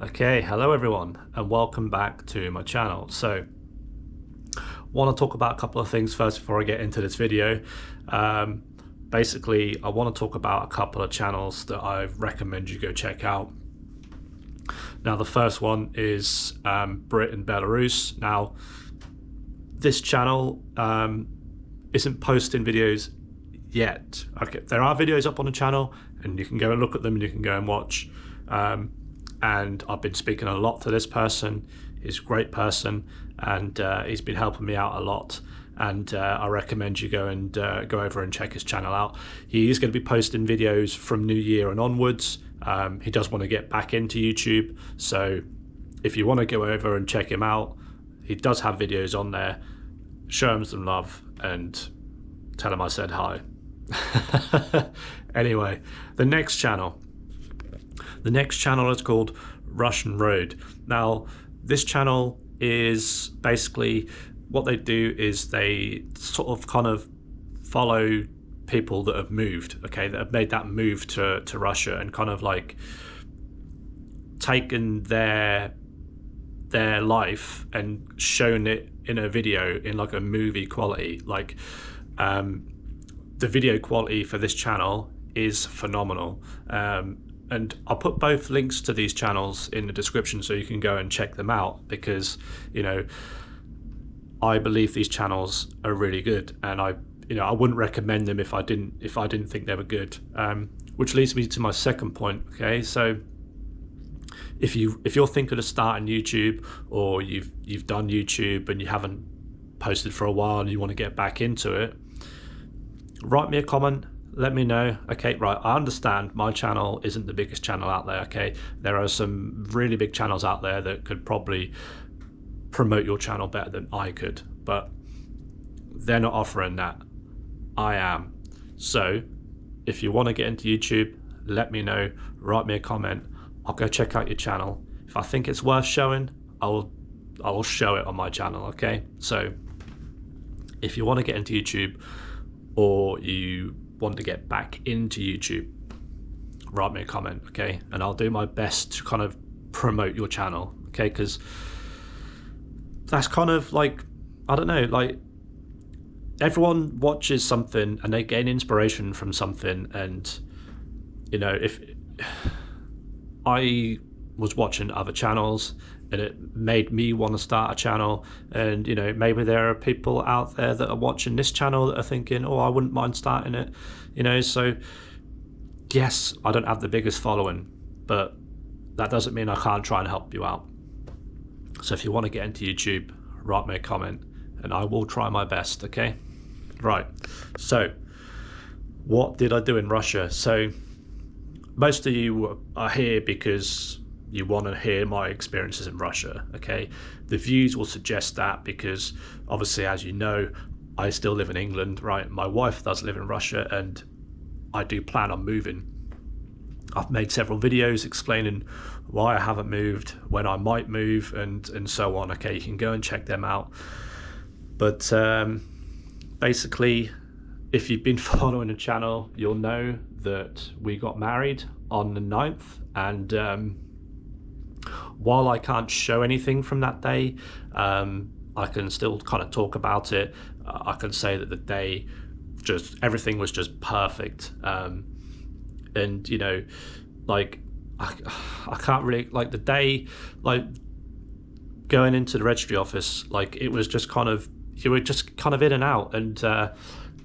Okay, hello everyone and welcome back to my channel. So want to talk about a couple of things first before I get into this video. Basically, I want to talk about a couple of channels that I recommend you go check out. Now the first one is Brit in Belarus. Now this channel isn't posting videos yet. Okay, there are videos up on the channel and you can go and look at them and you can go and watch. And I've been speaking a lot to this person. He's a great person and he's been helping me out a lot, and I recommend you go over and check his channel out. He is going to be posting videos from New Year and onwards. He does want to get back into YouTube, so if you want to go over and check him out, he does have videos on there. Show him some love and tell him I said hi. Anyway, the next channel is called Russian Road. Now this channel is basically, what they do is they sort of kind of follow people that have moved, okay, that have made that move to Russia, and kind of like taken their life and shown it in a video in like a movie quality. Like the video quality for this channel is phenomenal. And I'll put both links to these channels in the description so you can go and check them out, because I believe these channels are really good, and I wouldn't recommend them if I didn't think they were good. Which leads me to my second point. Okay, so if you're thinking of starting YouTube, or you've done YouTube and you haven't posted for a while and you want to get back into it, write me a comment. Let me know. Okay, right, I understand my channel isn't the biggest channel out there. Okay, there are some really big channels out there that could probably promote your channel better than I could, but they're not offering that. I am. So if you want to get into YouTube, let me know, write me a comment. I'll go check out your channel. If I think it's worth showing, I will show it on my channel. Okay, so if you want to get into YouTube, or you want to get back into YouTube, write me a comment, okay, and I'll do my best to kind of promote your channel, okay, because that's kind of like, I don't know, like everyone watches something and they gain inspiration from something. And if I was watching other channels and it made me want to start a channel, and maybe there are people out there that are watching this channel that are thinking, oh, I wouldn't mind starting it, so yes, I don't have the biggest following, but that doesn't mean I can't try and help you out. So if you want to get into YouTube, write me a comment and I will try my best. Okay, right, so what did I do in Russia? So most of you are here because you want to hear my experiences in Russia, okay? The views will suggest that, because obviously, as you know, I still live in England, right? My wife does live in Russia, and I do plan on moving. I've made several videos explaining why I haven't moved, when I might move, and so on. Okay, you can go and check them out. But basically, if you've been following the channel, you'll know that we got married on the 9th, and while I can't show anything from that day, I can still kind of talk about it. I can say that the day, everything was just perfect. And like I can't really, like the day, like going into the registry office, like it was just kind of, you were just kind of in and out, and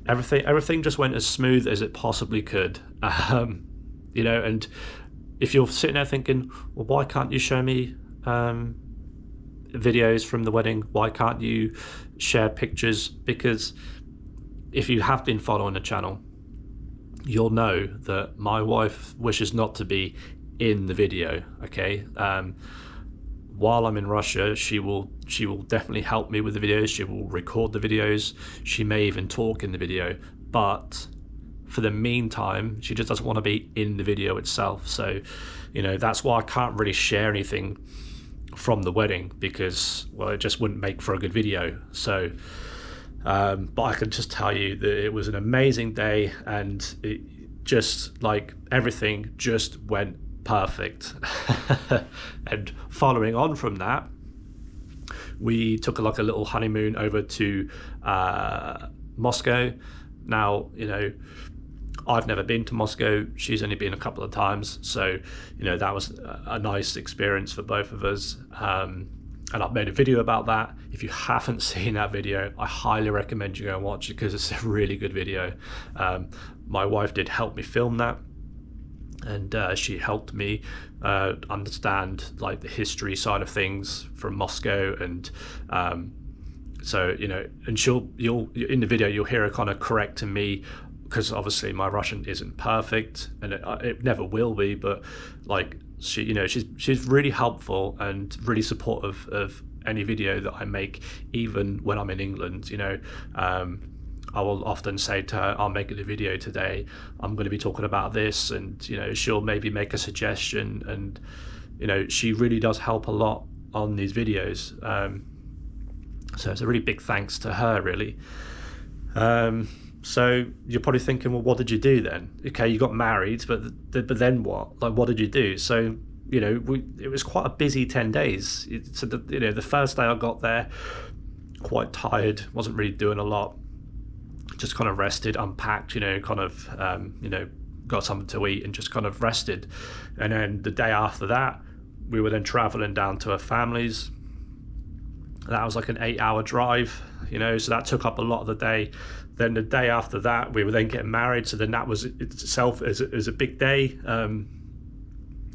everything just went as smooth as it possibly could. And if you're sitting there thinking, well, why can't you show me videos from the wedding? Why can't you share pictures? Because if you have been following the channel, you'll know that my wife wishes not to be in the video, okay? While I'm in Russia, she will definitely help me with the videos. She will record the videos. She may even talk in the video, but for the meantime, she just doesn't want to be in the video itself. So, that's why I can't really share anything from the wedding, because, well, it just wouldn't make for a good video. So, but I can just tell you that it was an amazing day, and it just, like, everything just went perfect. And following on from that, we took like a little honeymoon over to Moscow. Now, I've never been to Moscow. She's only been a couple of times. So, that was a nice experience for both of us. And I've made a video about that. If you haven't seen that video, I highly recommend you go and watch it because it's a really good video. My wife did help me film that. And she helped me understand like the history side of things from Moscow, and so and you'll in the video you'll hear her kind of correcting me, because obviously my Russian isn't perfect, and it never will be. But like she's really helpful and really supportive of any video that I make, even when I'm in England. I will often say to her, I'll make a video today, I'm going to be talking about this, and she'll maybe make a suggestion, and she really does help a lot on these videos. So it's a really big thanks to her, really. So you're probably thinking, well, what did you do then? Okay, you got married, but then what? Like, what did you do? So it was quite a busy 10 days. So the first day I got there, quite tired, wasn't really doing a lot. Just kind of rested, unpacked, got something to eat and just kind of rested. And then the day after that, we were then traveling down to her family's. That was like an 8-hour drive, so that took up a lot of the day. Then the day after that, we were then getting married. So then that was itself as a big day.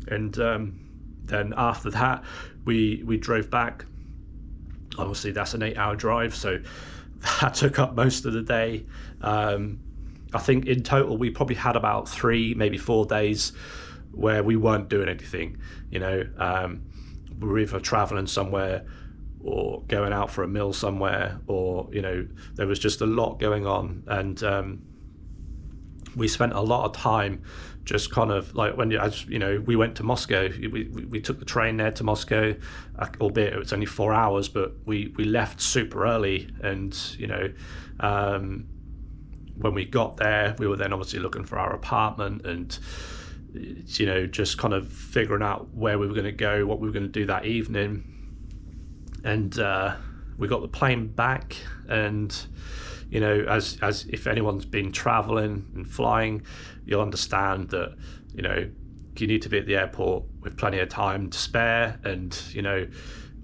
Then after that, we drove back. Obviously, that's an 8-hour drive. So that took up most of the day. I think in total we probably had about 3, maybe 4 days where we weren't doing anything. We were either traveling somewhere or going out for a meal somewhere, or there was just a lot going on. And we spent a lot of time just kind of like we went to Moscow. We took the train there to Moscow, albeit it was only 4 hours, but we left super early. And when we got there, we were then obviously looking for our apartment, and just kind of figuring out where we were going to go, what we were going to do that evening. And we got the plane back, and as if anyone's been traveling and flying, you'll understand that you need to be at the airport with plenty of time to spare. And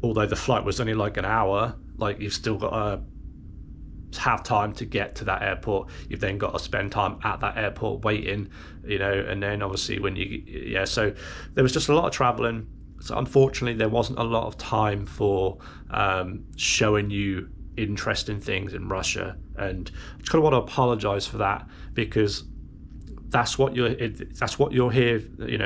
although the flight was only like an hour, like you've still got to have time to get to that airport. You've then got to spend time at that airport waiting, and then obviously so there was just a lot of traveling. So unfortunately there wasn't a lot of time for showing you interesting things in Russia, and I just kind of want to apologize for that, because that's what you're here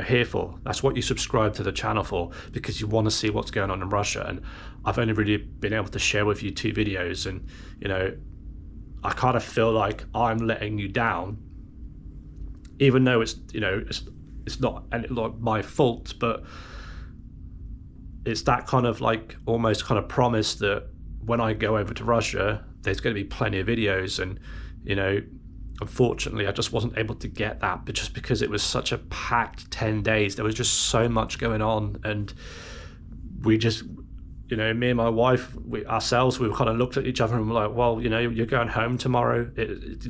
here for. That's what you subscribe to the channel for, because you want to see what's going on in Russia. And I've only really been able to share with you 2 videos, and I kind of feel like I'm letting you down, even though it's not like my fault, but it's that kind of like almost kind of promise that when I go over to Russia, there's going to be plenty of videos. And unfortunately I just wasn't able to get that, but just because it was such a packed 10 days, there was just so much going on. And we just me and my wife, we kind of looked at each other and were like, well, you're going home tomorrow.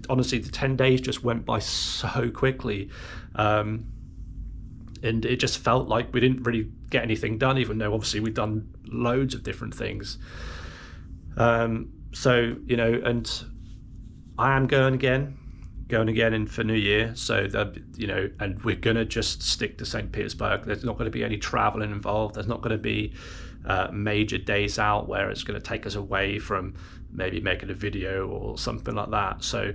Honestly, the 10 days just went by so quickly. And it just felt like we didn't really get anything done, even though obviously we'd done loads of different things. So, and I am going again in for New Year. So that, and we're going to just stick to St. Petersburg. There's not going to be any traveling involved. There's not going to be major days out where it's going to take us away from maybe making a video or something like that. So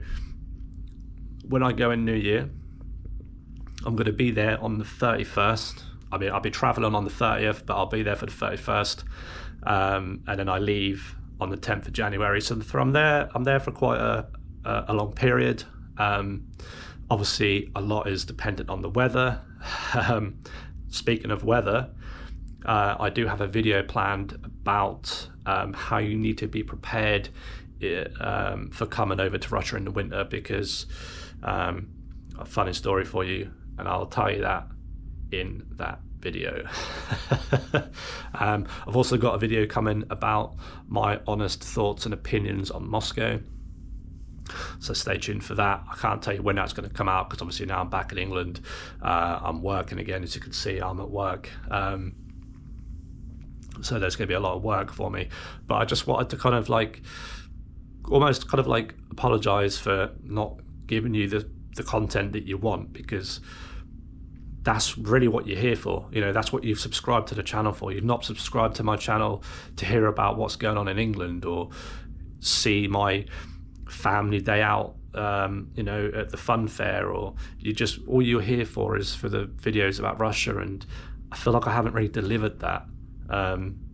when I go in New Year, I'm going to be there on the 31st. I mean, I'll be traveling on the 30th, but I'll be there for the 31st. And then I leave on the 10th of January. So I'm there for quite a long period. Obviously, a lot is dependent on the weather. Speaking of weather, I do have a video planned about how you need to be prepared for coming over to Russia in the winter, because a funny story for you, and I'll tell you that in that video. I've also got a video coming about my honest thoughts and opinions on Moscow, so stay tuned for that. I can't tell you when that's going to come out because obviously now I'm back in England. I'm working again, as you can see. I'm at work, so there's going to be a lot of work for me, but I just wanted to kind of like almost kind of like apologize for not giving you the content that you want, because that's really what you're here for. You know, that's what you've subscribed to the channel for. You've not subscribed to my channel to hear about what's going on in England or see my family day out, you know, at the fun fair, or all you're here for is for the videos about Russia, and I feel like I haven't really delivered that.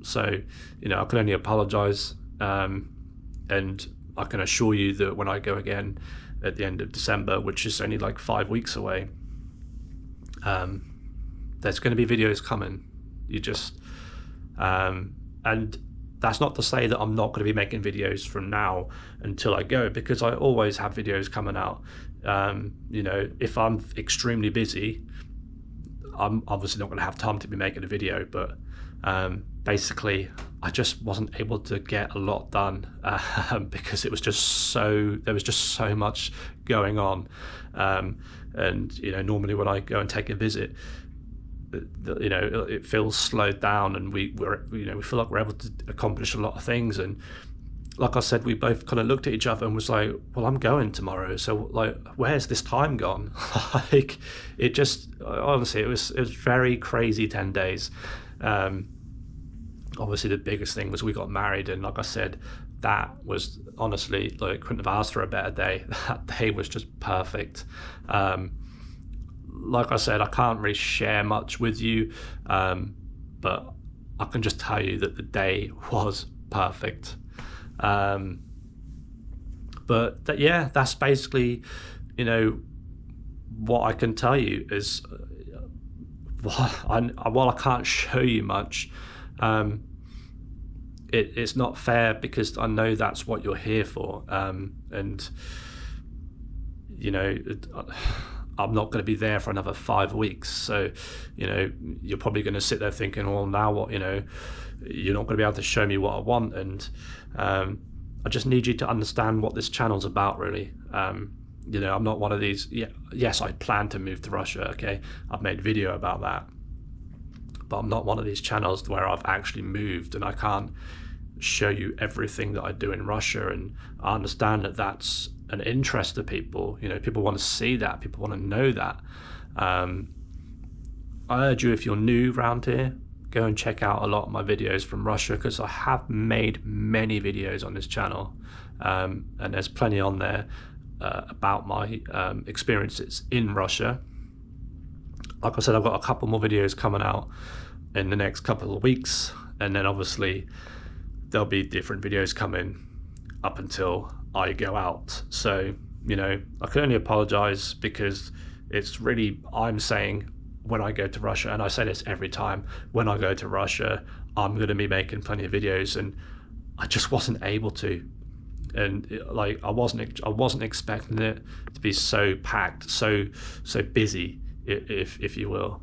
So, you know, I can only apologize, and I can assure you that when I go again at the end of December, which is only like 5 weeks away, there's going to be videos coming. And that's not to say that I'm not going to be making videos from now until I go, because I always have videos coming out. You know, if I'm extremely busy, I'm obviously not going to have time to be making a video, but basically I just wasn't able to get a lot done because there was just so much going on. And you know, normally when I go and take a visit, you know, it feels slowed down, and we feel like we're able to accomplish a lot of things. And like I said, we both kind of looked at each other and was like, well, I'm going tomorrow, so like, where's this time gone? Like, it just, honestly, it was very crazy 10 days. Obviously the biggest thing was we got married, and like I said, that was honestly, like, couldn't have asked for a better day. That day was just perfect. Like I said, I can't really share much with you, but I can just tell you that the day was perfect. But yeah, that's basically, you know, what I can tell you is, while I can't show you much, it's not fair, because I know that's what you're here for, and you know, I'm not going to be there for another 5 weeks, so you know, you're probably going to sit there thinking, well, now what? You know, you're not going to be able to show me what I want, and I just need you to understand what this channel's about, really. You know, I'm not one of these. Yes, I plan to move to Russia. Okay, I've made video about that, but I'm not one of these channels where I've actually moved and I can't show you everything that I do in Russia. And I understand that that's an interest to people. You know, people want to see that, people want to know that. I urge you, if you're new around here, go and check out a lot of my videos from Russia, because I have made many videos on this channel, and there's plenty on there about my experiences in Russia. Like I said, I've got a couple more videos coming out in the next couple of weeks, and then obviously there'll be different videos coming up until I go out. So, you know, I can only apologize, because it's really, I'm saying, when I go to Russia, and I say this every time, when I go to Russia, I'm going to be making plenty of videos, and I just wasn't able to. And like, I wasn't expecting it to be so packed, so busy, if you will.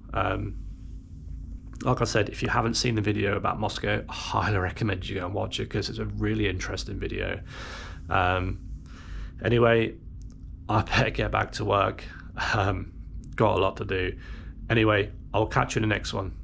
Like I said, if you haven't seen the video about Moscow, I highly recommend you go and watch it, because it's a really interesting video. Anyway, I better get back to work. Got a lot to do. Anyway, I'll catch you in the next one.